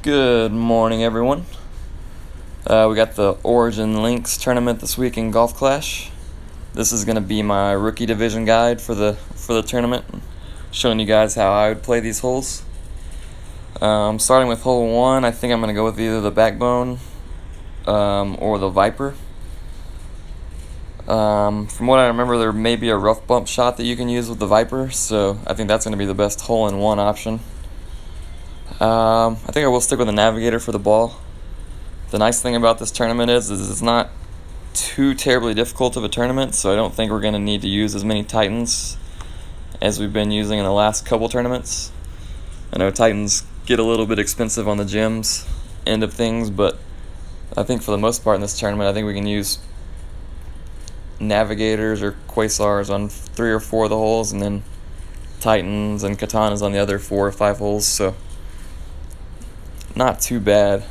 Good morning, everyone. We got the Origin Links tournament this week in Golf Clash. This is going to be my rookie division guide for the tournament, showing you guys how I would play these holes. Starting with hole 1, I think I'm going to go with either the Backbone or the Viper. From what I remember, there may be a rough bump shot that you can use with the Viper, so I think that's going to be the best hole-in-one option. I think I will stick with the Navigator for the ball. The nice thing about this tournament is it's not too terribly difficult of a tournament, so I don't think we're going to need to use as many Titans as we've been using in the last couple tournaments. I know Titans get a little bit expensive on the gyms end of things, but I think for the most part in this tournament, I think we can use Navigators or Quasars on 3 or 4 of the holes, and then Titans and Katanas on the other 4 or 5 holes, so not too bad.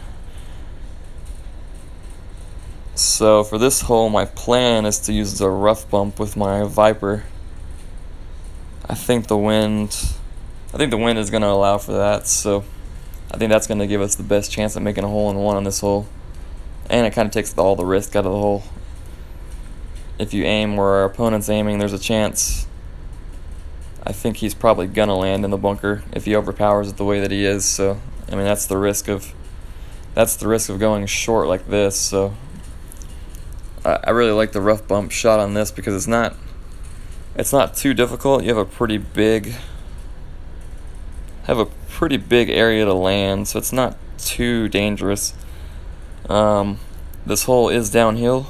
So for this hole, my plan is to use the rough bump with my Viper. I think the wind is going to allow for that, so I think that's going to give us the best chance at making a hole-in-one on this hole. And it kind of takes all the risk out of the hole. If you aim where our opponent's aiming, there's a chance. I think he's probably going to land in the bunker if he overpowers it the way that he is, so I mean that's the risk of going short like this. So I really like the rough bump shot on this because it's not too difficult. You have a pretty big area to land, so it's not too dangerous. This hole is downhill,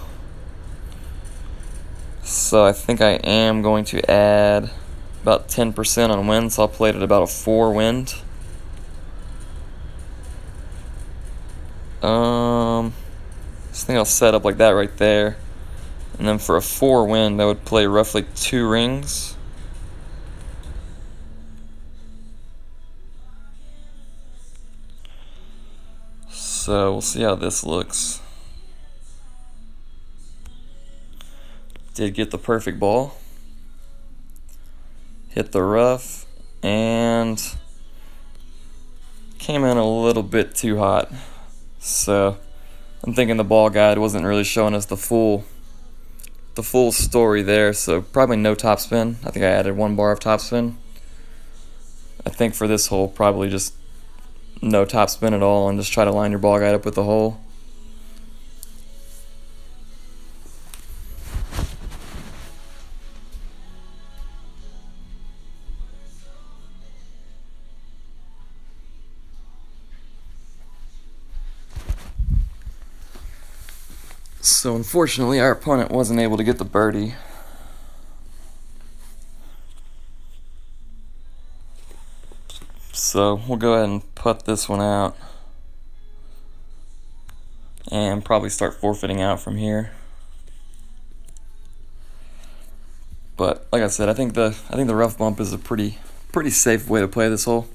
so I think I am going to add about 10% on wind, so I'll play it at about a 4 wind. I think I'll set up like that right there, and then for a 4 wind I would play roughly 2 rings. So we'll see how this looks. Did get the perfect ball, hit the rough, and came in a little bit too hot. So I'm thinking the ball guide wasn't really showing us the full story there, so probably no topspin. I think I added 1 bar of topspin. I think for this hole, probably just no topspin at all, and just try to line your ball guide up with the hole. So unfortunately, our opponent wasn't able to get the birdie. So we'll go ahead and putt this one out and probably start forfeiting out from here. But like I said, I think the rough bump is a pretty safe way to play this hole,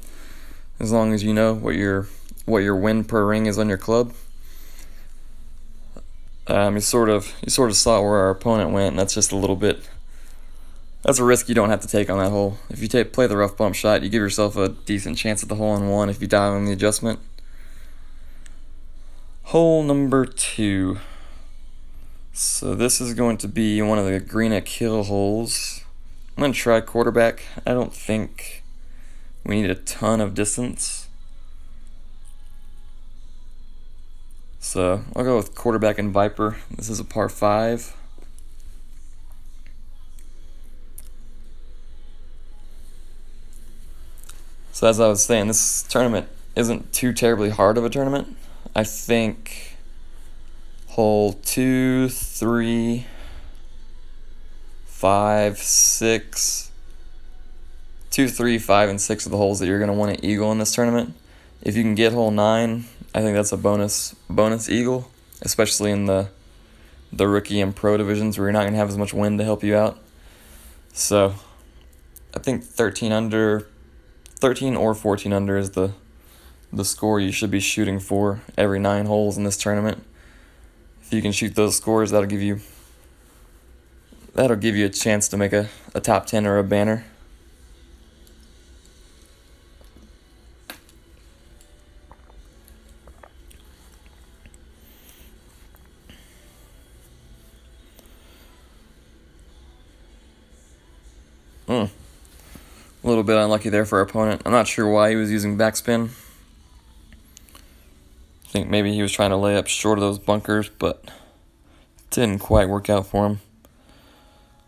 as long as you know what your wind per ring is on your club. You sort of saw where our opponent went, and that's just a little bit. That's a risk you don't have to take on that hole. If you play the rough bump shot, you give yourself a decent chance at the hole-in-one if you dial in the adjustment. Hole number 2. So this is going to be one of the Greenick Hill holes. I'm going to try quarterback. I don't think we need a ton of distance, so I'll go with quarterback and Viper. This is a par 5. So as I was saying, this tournament isn't too terribly hard of a tournament. I think hole 2, 3, 5, 6, 2, 3, 5, and 6 are the holes that you're going to want to eagle in this tournament. If you can get hole 9, I think that's a bonus eagle, especially in the rookie and pro divisions where you're not going to have as much wind to help you out. So I think 13 or 14 under is the score you should be shooting for every 9 holes in this tournament. If you can shoot those scores, that'll give you a chance to make a top 10 or a banner. A little bit unlucky there for our opponent. I'm not sure why he was using backspin. I think maybe he was trying to lay up short of those bunkers, but it didn't quite work out for him.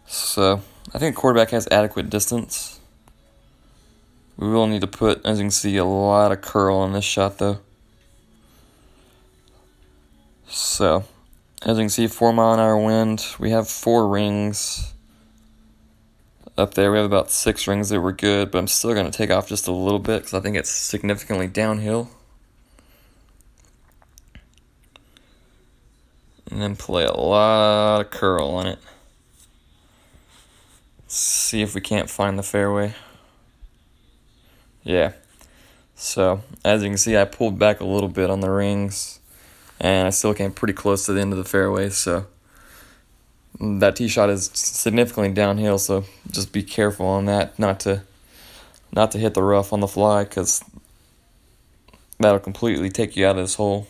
So, I think quarterback has adequate distance. We will need to put, as you can see, a lot of curl on this shot, though. So, as you can see, 4-mile-an-hour wind. We have 4 rings. Up there, we have about 6 rings that were good, but I'm still going to take off just a little bit because I think it's significantly downhill. And then play a lot of curl on it. See if we can't find the fairway. Yeah. So, as you can see, I pulled back a little bit on the rings, and I still came pretty close to the end of the fairway, so that tee shot is significantly downhill, so just be careful on that, not to hit the rough on the fly, because that'll completely take you out of this hole.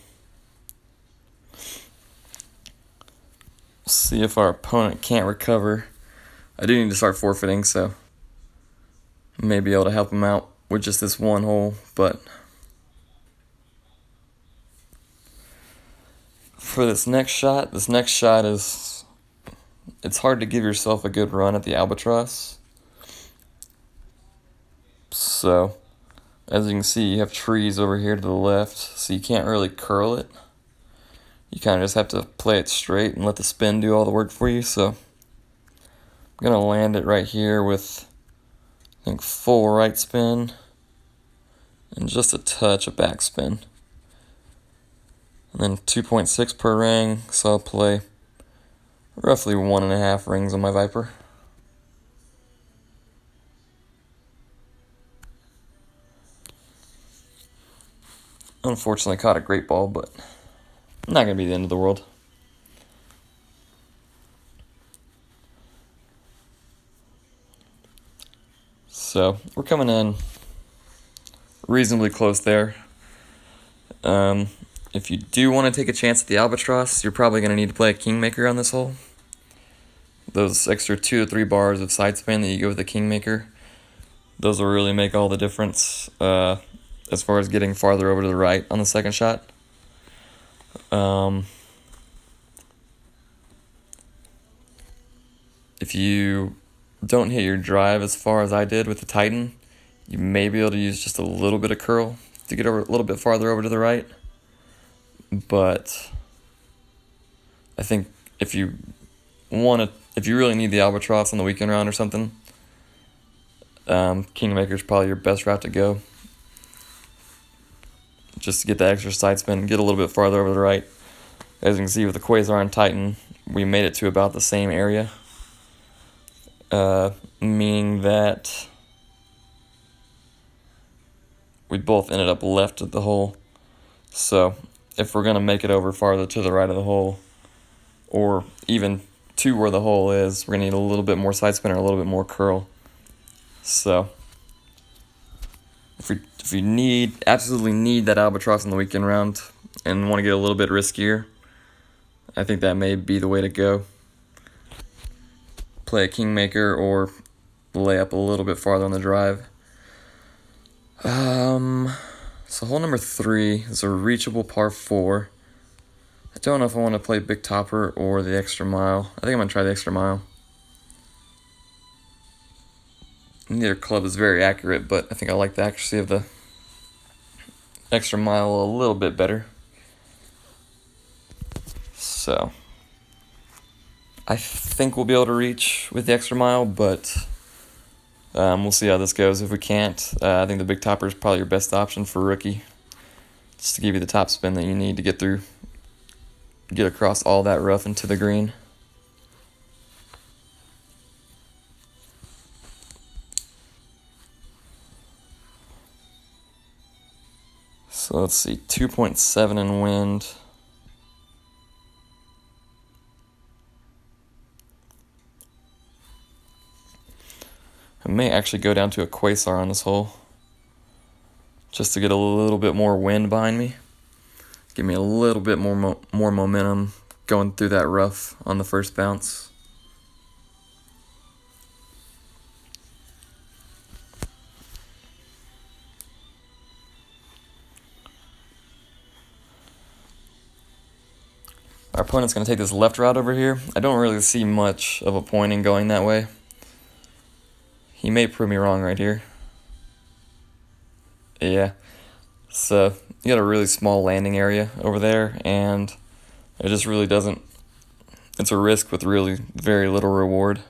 See if our opponent can't recover. I do need to start forfeiting, so I may be able to help him out with just this one hole, but for this next shot is, it's hard to give yourself a good run at the albatross. So, as you can see, you have trees over here to the left, so you can't really curl it. You kind of just have to play it straight and let the spin do all the work for you. So, I'm going to land it right here with, I think, full right spin and just a touch of backspin. And then 2.6 per ring, so I'll play roughly 1.5 rings on my Viper. Unfortunately caught a great ball, but not going to be the end of the world. So, we're coming in reasonably close there. If you do want to take a chance at the albatross, you're probably going to need to play a kingmaker on this hole. Those extra 2 to 3 bars of side spin that you get with the kingmaker, those will really make all the difference as far as getting farther over to the right on the second shot. If you don't hit your drive as far as I did with the Titan, you may be able to use just a little bit of curl to get over a little bit farther over to the right. But I think if you really need the albatross on the weekend round or something, kingmaker is probably your best route to go. Just to get that extra side spin, get a little bit farther over to the right. As you can see with the Quasar and Titan, we made it to about the same area. Meaning that we both ended up left of the hole. So if we're going to make it over farther to the right of the hole, or even to where the hole is, we're going to need a little bit more side spin or a little bit more curl. So if you absolutely need that albatross in the weekend round and want to get a little bit riskier, I think that may be the way to go. Play a kingmaker or lay up a little bit farther on the drive. So hole number 3 is a reachable par 4. I don't know if I want to play big topper or the extra mile. I think I'm going to try the extra mile. Neither club is very accurate, but I think I like the accuracy of the extra mile a little bit better. So I think we'll be able to reach with the extra mile, but we'll see how this goes. If we can't, I think the big topper is probably your best option for rookie, just to give you the top spin that you need to get across all that rough into the green. So let's see, 2.7 in wind. I may actually go down to a Quasar on this hole, just to get a little bit more wind behind me. Give me a little bit more momentum going through that rough on the first bounce. Our opponent's going to take this left route over here. I don't really see much of a point in going that way. He may prove me wrong right here. Yeah. So, you got a really small landing area over there, and it just really doesn't... It's a risk with really very little reward.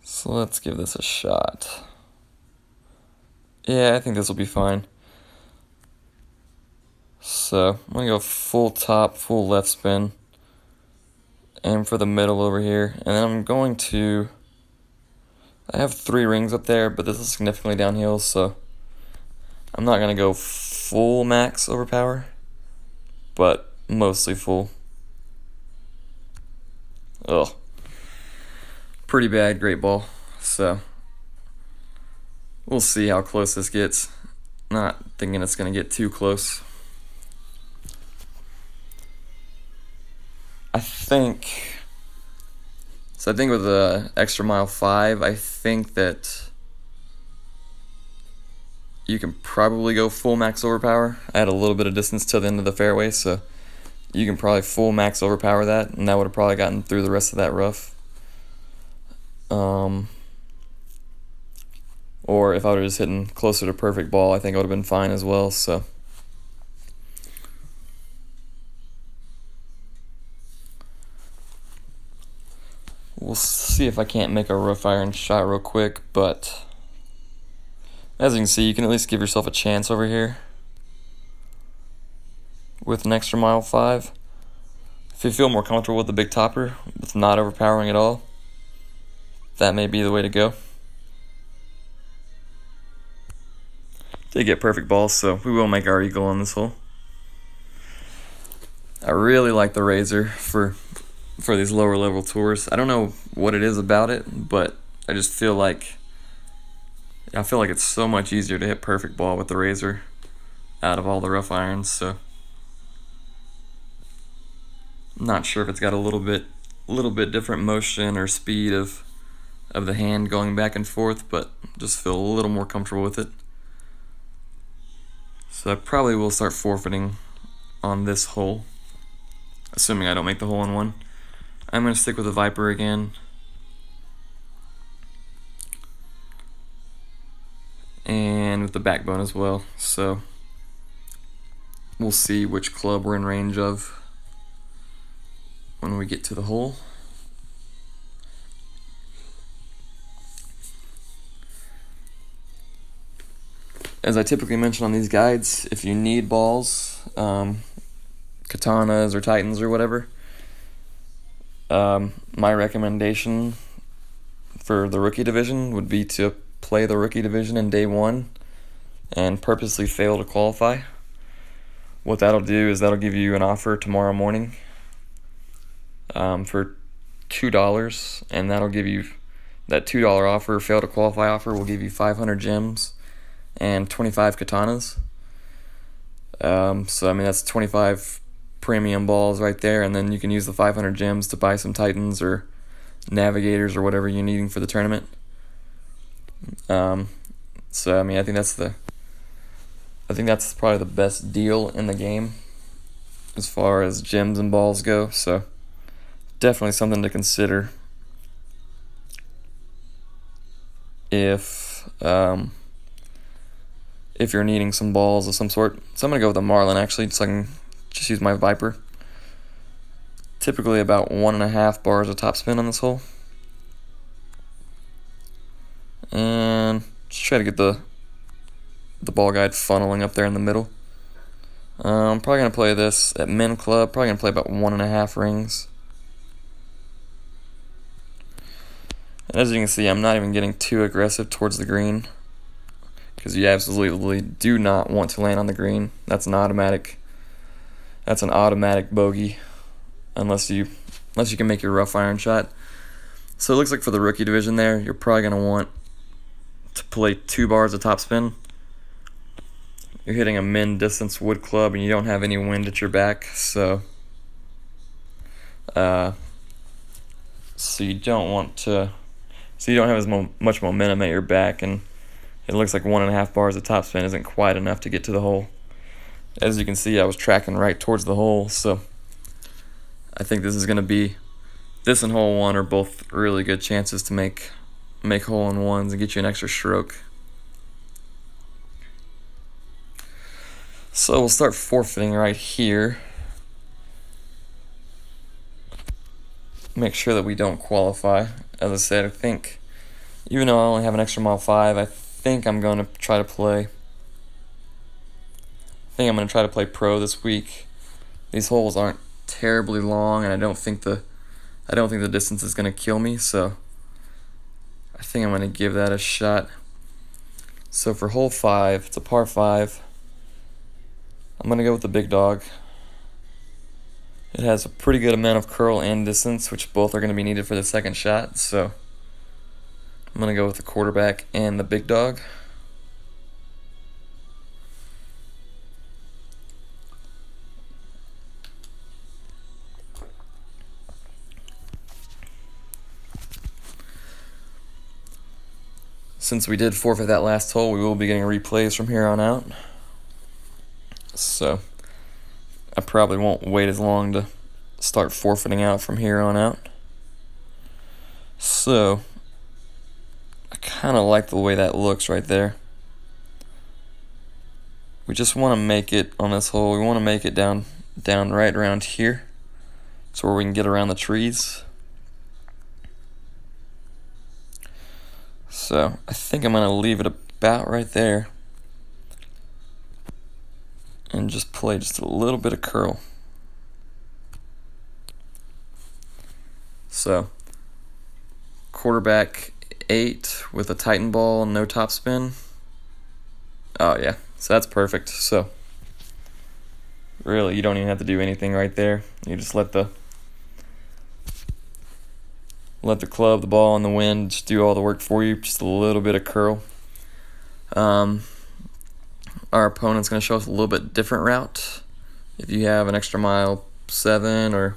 So let's give this a shot. Yeah, I think this will be fine. So, I'm going to go full top, full left spin. And for the middle over here. And then I'm going to... I have 3 rings up there, but this is significantly downhill, so... I'm not going to go full max overpower, but mostly full. Ugh. Pretty bad, great ball. So... we'll see how close this gets. Not thinking it's going to get too close. I think with the extra mile 5, I think that you can probably go full max overpower. I had a little bit of distance to the end of the fairway, so you can probably full max overpower that, and that would have probably gotten through the rest of that rough. Or if I would have just hitting closer to perfect ball, I think I would have been fine as well, so. We'll see if I can't make a rough iron shot real quick, but as you can see, you can at least give yourself a chance over here with an extra mile 5. If you feel more comfortable with the big topper, with not overpowering at all, that may be the way to go. Did get perfect balls, so we will make our eagle on this hole. I really like the razor for these lower level tours. I don't know what it is about it, but I just feel like it's so much easier to hit perfect ball with the razor out of all the rough irons. So I'm not sure if it's got a little bit different motion or speed of the hand going back and forth, but just feel a little more comfortable with it. So I probably will start forfeiting on this hole, assuming I don't make the hole in one. I'm going to stick with the Viper again. And with the backbone as well. So we'll see which club we're in range of when we get to the hole. As I typically mention on these guides, if you need balls, katanas or titans or whatever, my recommendation for the rookie division would be to play the rookie division in day 1 and purposely fail to qualify. What that'll do is that'll give you an offer tomorrow morning for $2, and that'll give you that $2 offer, fail to qualify offer, will give you 500 gems and 25 katanas. So I mean, that's 25 premium balls right there, and then you can use the 500 gems to buy some titans or navigators or whatever you're needing for the tournament. So I mean, I think that's probably the best deal in the game as far as gems and balls go. So definitely something to consider if you're needing some balls of some sort. So I'm gonna go with a Marlin actually, so I can just use my Viper. Typically about 1.5 bars of topspin on this hole. And just try to get the ball guide funneling up there in the middle. I'm probably going to play this at min club, probably going to play about 1.5 rings. And as you can see, I'm not even getting too aggressive towards the green, because you absolutely do not want to land on the green. That's an automatic bogey unless you can make your rough iron shot. So it looks like for the rookie division there, you're probably going to want to play 2 bars of topspin. You're hitting a min distance wood club and you don't have any wind at your back, so you don't have as much momentum at your back, and It looks like 1.5 bars of topspin isn't quite enough to get to the hole. As you can see, I was tracking right towards the hole, so I think this is going to be, this and hole 1 are both really good chances to make hole-in-ones and get you an extra stroke. So we'll start forfeiting right here. Make sure that we don't qualify. As I said, I think, even though I only have an extra mile 5, I think I'm going to try to play. I think I'm going to try to play pro this week. These holes aren't terribly long, and I don't think the distance is going to kill me, so I think I'm going to give that a shot. So for hole 5, it's a par 5. I'm going to go with the big dog. It has a pretty good amount of curl and distance, which both are going to be needed for the second shot, so I'm going to go with the quarterback and the big dog. Since we did forfeit that last hole, we will be getting replays from here on out. So I probably won't wait as long to start forfeiting out from here on out. So I kind of like the way that looks right there. We just want to make it on this hole. We want to make it down right around here, so where we can get around the trees. So I think I'm going to leave it about right there and just play just a little bit of curl. So quarterback 8 with a Titan ball and no topspin. Oh yeah, so that's perfect. So really, you don't even have to do anything right there. You just let the club, the ball, and the wind just do all the work for you. Just a little bit of curl. Our opponent's going to show us a little bit different route. If you have an extra mile 7 or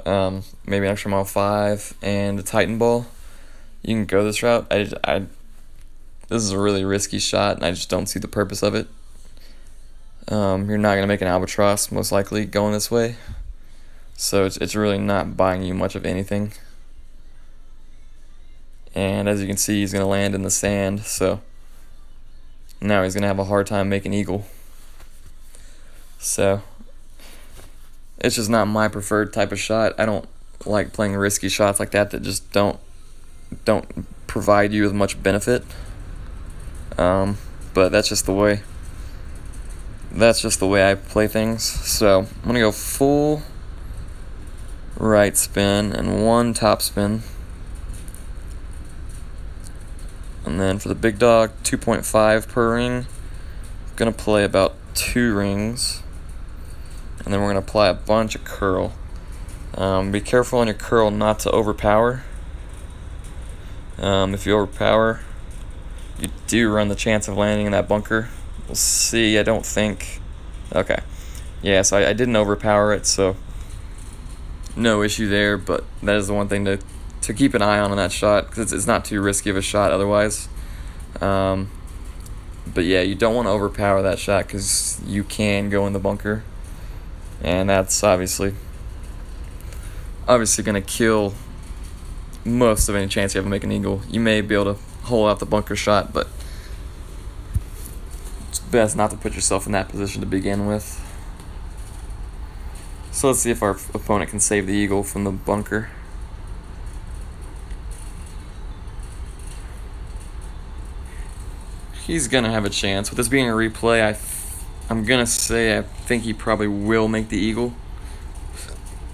maybe an extra mile 5 and a Titan ball, you can go this route. This is a really risky shot, and I just don't see the purpose of it. You're not going to make an albatross, most likely, going this way. So it's really not buying you much of anything. And as you can see, he's going to land in the sand, so now he's going to have a hard time making eagle. So it's just not my preferred type of shot. I don't like playing risky shots like that just don't provide you with much benefit. But that's just the way I play things. So I'm going to go full right spin and 1 top spin. And then for the big dog, 2.5 per ring. I'm going to play about 2 rings. And then we're going to apply a bunch of curl. Be careful on your curl not to overpower. If you overpower, you do run the chance of landing in that bunker. We'll see, I don't think. Okay. Yeah, so I didn't overpower it, so no issue there, but that is the one thing to keep an eye on that shot, because it's not too risky of a shot otherwise. But yeah, you don't want to overpower that shot because you can go in the bunker, and that's obviously going to kill most of any chance you have of making an eagle. You may be able to hole out the bunker shot, but it's best not to put yourself in that position to begin with. So let's see if our opponent can save the eagle from the bunker. He's going to have a chance. With this being a replay, I'm going to say I think he probably will make the eagle.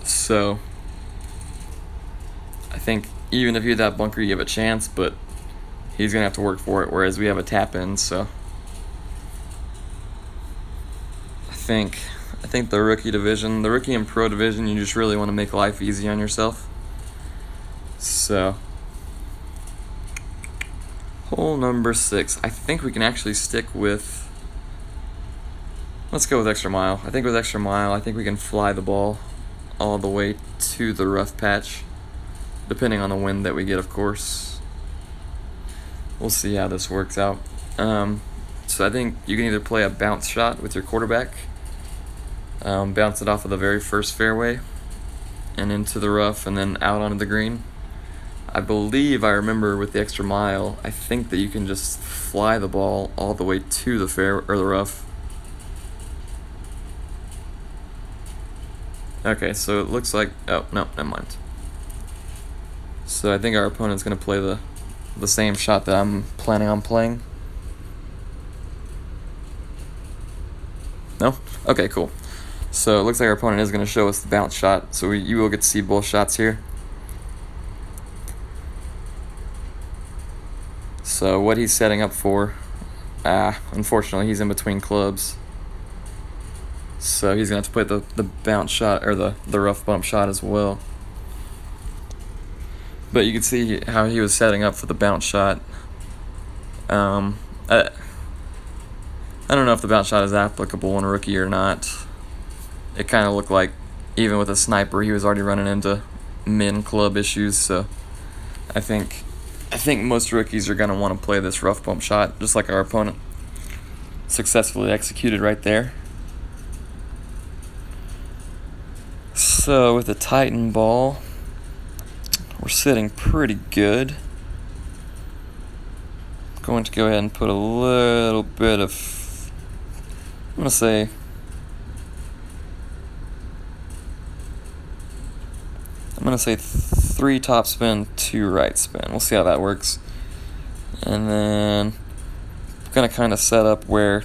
So I think even if you hit that bunker, you have a chance, but he's going to have to work for it, whereas we have a tap in. So I think the rookie division, the rookie and pro division, you just really want to make life easy on yourself. So hole number 6. I think we can actually stick with, let's go with extra mile. I think with extra mile, I think we can fly the ball all the way to the rough patch, depending on the wind that we get, of course. we'll see how this works out. So I think you can either play a bounce shot with your quarterback, bounce it off of the very first fairway and into the rough and then out onto the green. I believe I remember with the extra mile, I think that you can just fly the ball all the way to the fair or the rough. Okay, so it looks like, oh no, never mind. So I think our opponent's gonna play the same shot that I'm planning on playing. No? Okay, cool. So it looks like our opponent is gonna show us the bounce shot, so you will get to see both shots here. So what he's setting up for, unfortunately he's in between clubs. So he's going to have to play the bounce shot, or the rough bump shot as well. But you can see how he was setting up for the bounce shot. I don't know if the bounce shot is applicable in a rookie or not. It kind of looked like, even with a sniper, he was already running into min club issues, so I think most rookies are going to want to play this rough bump shot, just like our opponent successfully executed right there. So with the Titan ball, we're sitting pretty good. I'm going to go ahead and put a little bit of, I'm going to say, I'm going to say 3 top spin, 2 right spin. We'll see how that works. And then I'm going to kind of set up where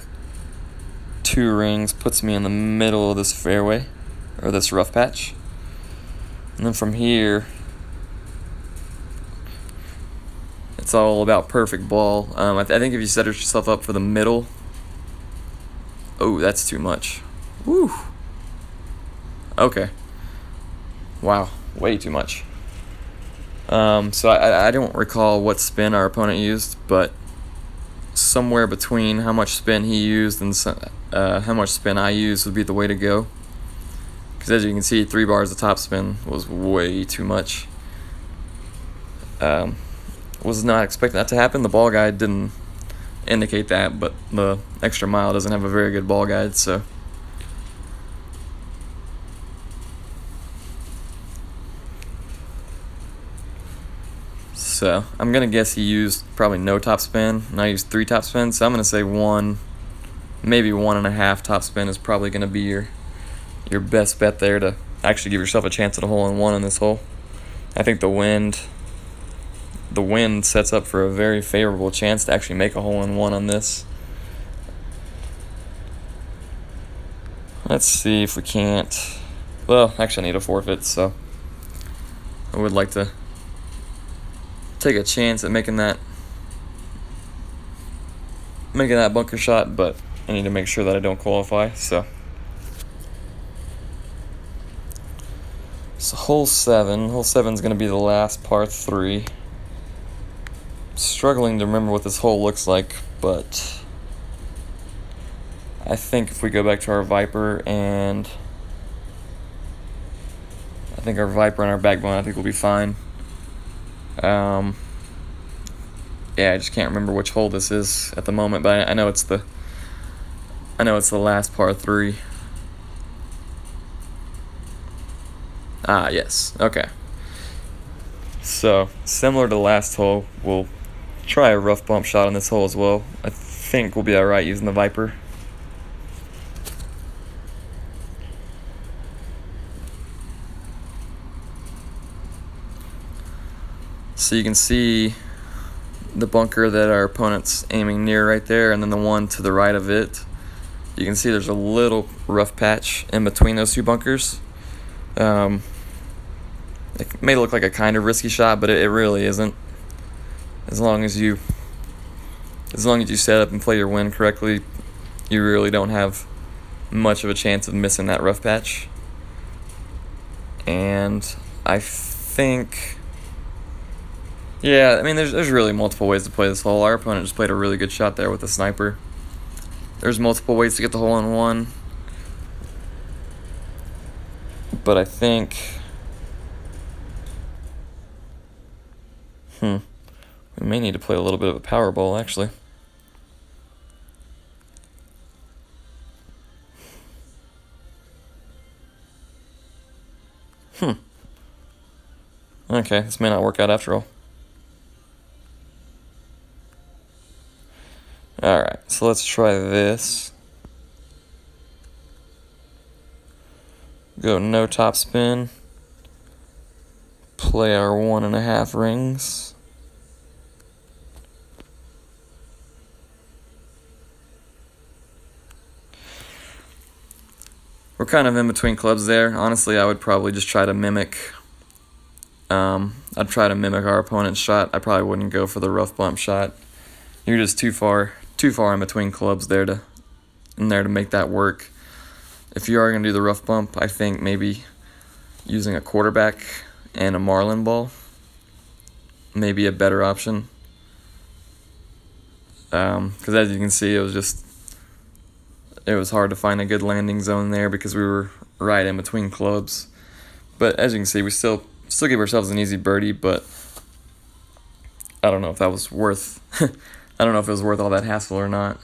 2 rings puts me in the middle of this fairway, or this rough patch. And then from here, it's all about perfect ball. I think if you set yourself up for the middle, oh, that's too much. Woo. Okay. Wow. Way too much. So I don't recall what spin our opponent used, but somewhere between how much spin he used and how much spin I used would be the way to go. Because as you can see, 3 bars of top spin was way too much. Was not expecting that to happen. The ball guide didn't indicate that, but the extra mile doesn't have a very good ball guide, so. So I'm gonna guess he used probably no top spin, and I used 3 top spins. So I'm gonna say 1, maybe 1.5 top spin is probably gonna be your best bet there to actually give yourself a chance at a hole-in-one on this hole. I think the wind sets up for a very favorable chance to actually make a hole-in-one on this. Let's see if we can't. Well, actually I need a forfeit, so I would like to take a chance at making that bunker shot, but I need to make sure that I don't qualify. So hole 7 is going to be the last par 3. Struggling to remember what this hole looks like, but I think if we go back to our Viper and our backbone, I think we'll be fine. Yeah, I just can't remember which hole this is at the moment, but I know it's the last par 3. Ah, yes. Okay. So, similar to the last hole, we'll try a rough bump shot on this hole as well. I think we'll be alright using the Viper. So you can see the bunker that our opponent's aiming near right there, and then the one to the right of it. You can see there's a little rough patch in between those 2 bunkers. It may look like a kind of risky shot, but it really isn't. As long as you set up and play your wind correctly, you really don't have much of a chance of missing that rough patch. And I think, yeah, I mean, there's really multiple ways to play this hole. Our opponent just played a really good shot there with the sniper. There's multiple ways to get the hole-in-one, but I think, we We may need to play a little bit of a power ball, actually. Okay, this may not work out after all. Alright, so let's try this. Go no top spin. Play our 1.5 rings. We're kind of in between clubs there. Honestly, I would probably just try to mimic. I'd try to mimic our opponent's shot. I probably wouldn't go for the rough bump shot. You're just too far in between clubs there to make that work. If you are gonna do the rough bump, I think maybe using a quarterback and a marlin ball may be a better option. Because as you can see, it was hard to find a good landing zone there because we were right in between clubs. But as you can see, we still give ourselves an easy birdie, but I don't know if that was worth I don't know if it was worth all that hassle or not.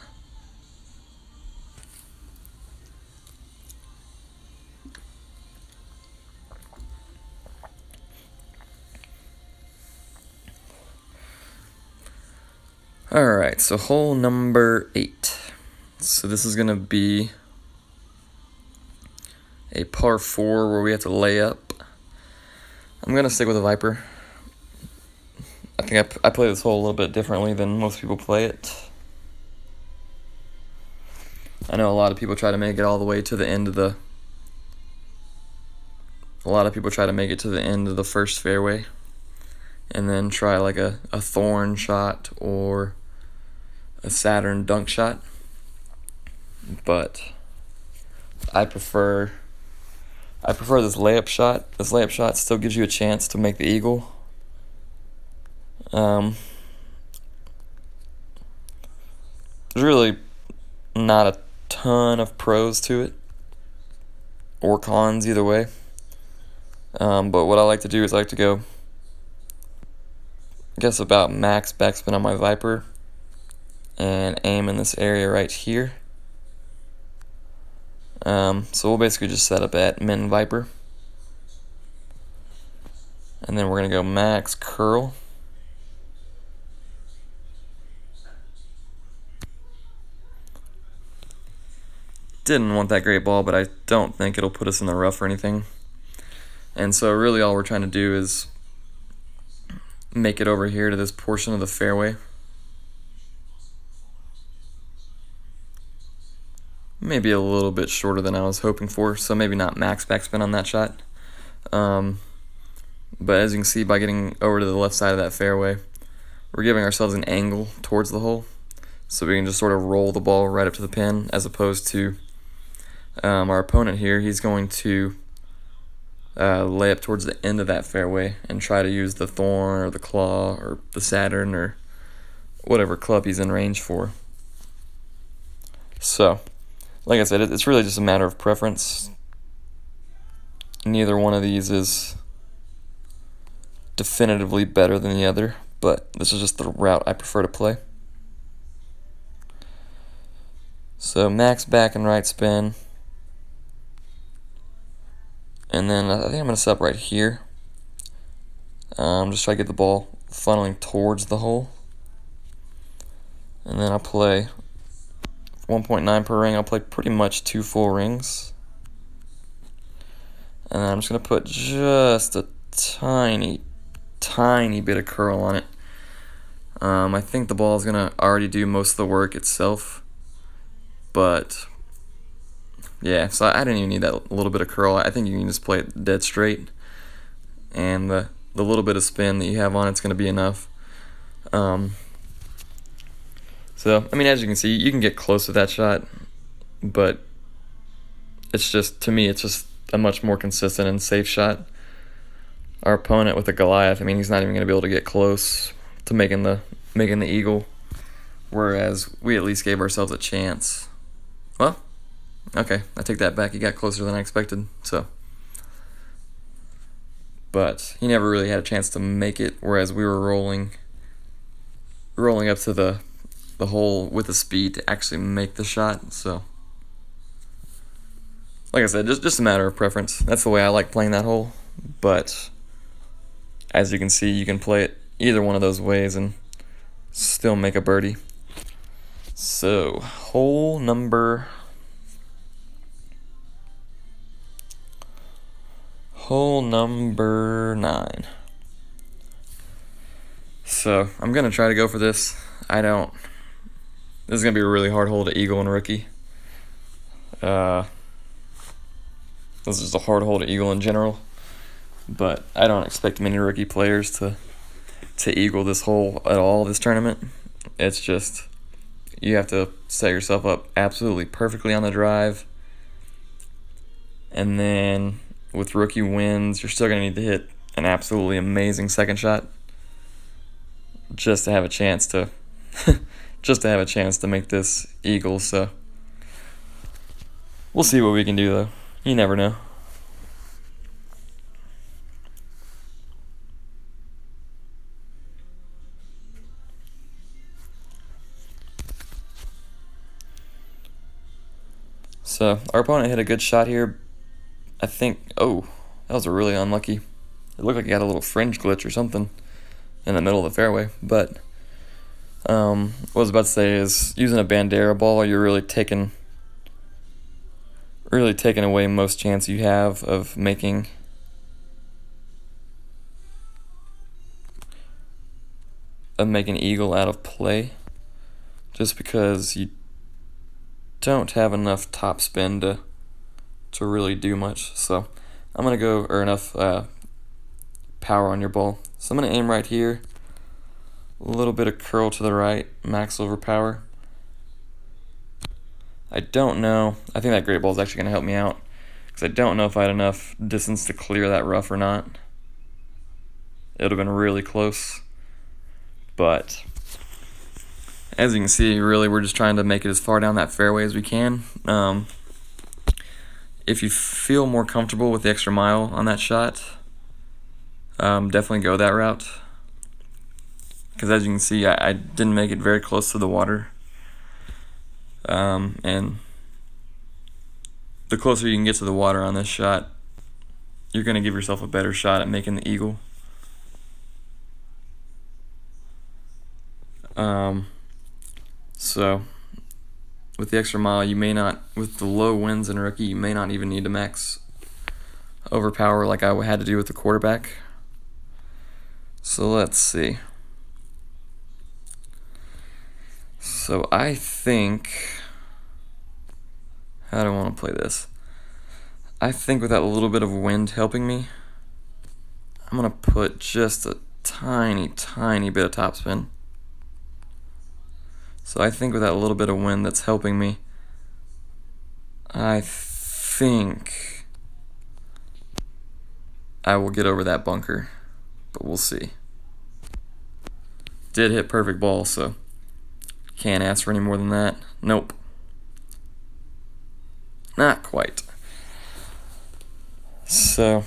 Alright, so hole number 8. So this is going to be a par 4 where we have to lay up. I'm going to stick with a Viper. I think I play this hole a little bit differently than most people play it. I know a lot of people try to make it all the way to the end of the... A lot of people try to make it to the end of the first fairway and then try like a thorn shot or a Saturn dunk shot. But I prefer this layup shot. This layup shot still gives you a chance to make the eagle. There's really not a ton of pros to it, or cons either way. But what I like to do is I like to go, I guess, about max backspin on my Viper and aim in this area right here. So we'll basically just set up at min Viper. And then we're going to go max curl. Didn't want that great ball, but I don't think it'll put us in the rough or anything. And so really all we're trying to do is make it over here to this portion of the fairway. Maybe a little bit shorter than I was hoping for, so maybe not max backspin on that shot. But as you can see, by getting over to the left side of that fairway, we're giving ourselves an angle towards the hole, so we can just sort of roll the ball right up to the pin, as opposed to our opponent here. He's going to lay up towards the end of that fairway and try to use the thorn or the claw or the Saturn or whatever club he's in range for. So, like I said, it's really just a matter of preference. Neither one of these is definitively better than the other, but this is just the route I prefer to play. So max back and right spin. And then I think I'm going to set up right here. Just try to get the ball funneling towards the hole. And then I'll play 1.9 per ring. I'll play pretty much 2 full rings. And then I'm just going to put just a tiny bit of curl on it. I think the ball is going to already do most of the work itself. But yeah, so I didn't even need that little bit of curl. I think you can just play it dead straight, and the little bit of spin that you have on it's going to be enough. So, I mean, as you can see, you can get close with that shot, but it's just, to me, it's just a much more consistent and safe shot. Our opponent with the Goliath, I mean, he's not even going to be able to get close to making the eagle, whereas we at least gave ourselves a chance. Well, okay, I take that back. He got closer than I expected, so. But he never really had a chance to make it, whereas we were rolling rolling up to the hole with the speed to actually make the shot. So, like I said, just a matter of preference. That's the way I like playing that hole. But as you can see, you can play it either one of those ways and still make a birdie. So, hole number 9. So, I'm going to try to go for this. This is going to be a really hard hole to eagle in rookie. This is just a hard hole to eagle in general. But I don't expect many rookie players to eagle this hole at all this tournament. It's just, you have to set yourself up absolutely perfectly on the drive. And then with rookie wins, you're still going to need to hit an absolutely amazing second shot just to have a chance to make this eagle. So we'll see what we can do, though. You never know. So our opponent hit a good shot here. I think, oh, that was a really unlucky. It looked like he had a little fringe glitch or something in the middle of the fairway. But what I was about to say is, using a Bandera ball, you're really taking away most chance you have of making eagle out of play, just because you don't have enough topspin to really do much. So I'm gonna go, or enough power on your ball. So I'm gonna aim right here, a little bit of curl to the right, max over power. I don't know. I think that great ball is actually gonna help me out, because I don't know if I had enough distance to clear that rough or not. It would have been really close, but as you can see, really, we're just trying to make it as far down that fairway as we can. If you feel more comfortable with the extra mile on that shot, definitely go that route. Because as you can see, I didn't make it very close to the water. And the closer you can get to the water on this shot, you're going to give yourself a better shot at making the eagle. So with the extra mile, you may not, with the low winds in rookie, you may not even need to max overpower like I had to do with the quarterback. So let's see. So I think, how do I want to play this? I think with that little bit of wind helping me, I'm going to put just a tiny bit of topspin. So I think with that little bit of wind that's helping me, I think I will get over that bunker, but we'll see. Did hit perfect ball, so can't ask for any more than that. Nope. Not quite. So,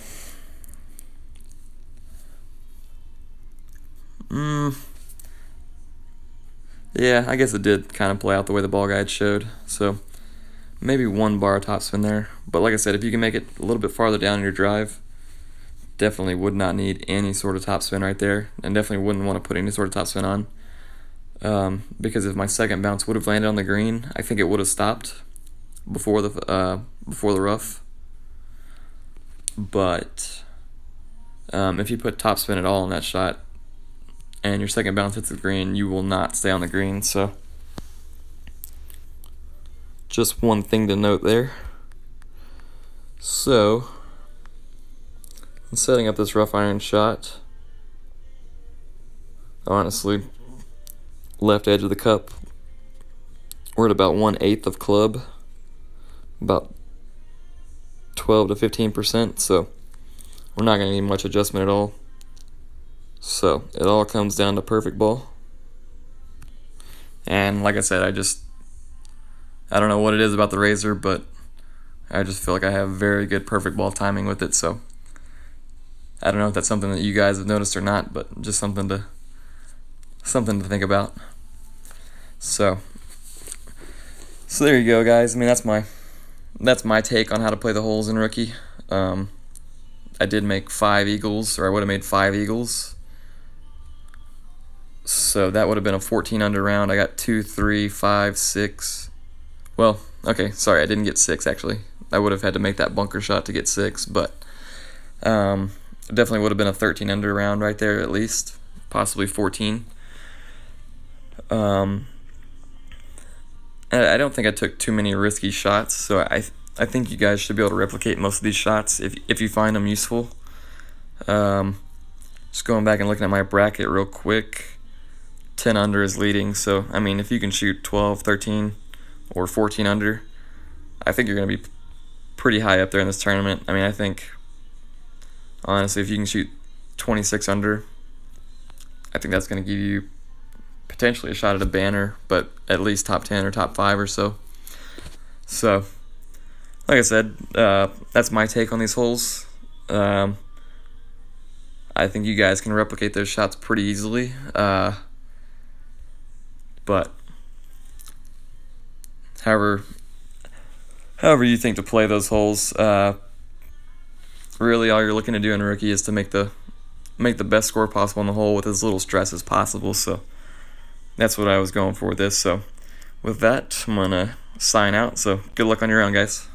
yeah, I guess it did kind of play out the way the ball guide showed. So maybe 1 bar of topspin there. But like I said, if you can make it a little bit farther down in your drive, definitely would not need any sort of topspin right there, and definitely wouldn't want to put any sort of topspin on. Because if my second bounce would have landed on the green, I think it would have stopped before the rough. But if you put topspin at all in that shot, and your second bounce hits the green, you will not stay on the green. So just one thing to note there. So in setting up this rough iron shot, honestly, left edge of the cup, we're at about 1/8 of club, about 12 to 15%, so we're not going to need much adjustment at all. So it all comes down to perfect ball. And like I said, I don't know what it is about the razor, but I just feel like I have very good perfect ball timing with it. So I don't know if that's something that you guys have noticed or not, but just something to think about. So there you go, guys. I mean, that's my take on how to play the holes in Rookie. I did make 5 eagles, or I would have made 5 eagles. So that would have been a 14 under round. I got 2, 3, 5, 6. Well, okay, sorry, I didn't get 6 actually. I would have had to make that bunker shot to get 6, but definitely would have been a 13 under round right there at least, possibly 14. I don't think I took too many risky shots, so I think you guys should be able to replicate most of these shots if you find them useful. Just going back and looking at my bracket real quick, 10 under is leading, so I mean if you can shoot 12, 13, or 14 under, I think you're going to be pretty high up there in this tournament. I mean, I think honestly if you can shoot 26 under, I think that's going to give you potentially a shot at a banner, but at least top 10 or top 5 or so. So like I said, that's my take on these holes. I think you guys can replicate those shots pretty easily, but however you think to play those holes, really all you're looking to do in Rookie is to make the best score possible in the hole with as little stress as possible. So that's what I was going for with this. So with that, I'm gonna sign out. So good luck on your round, guys.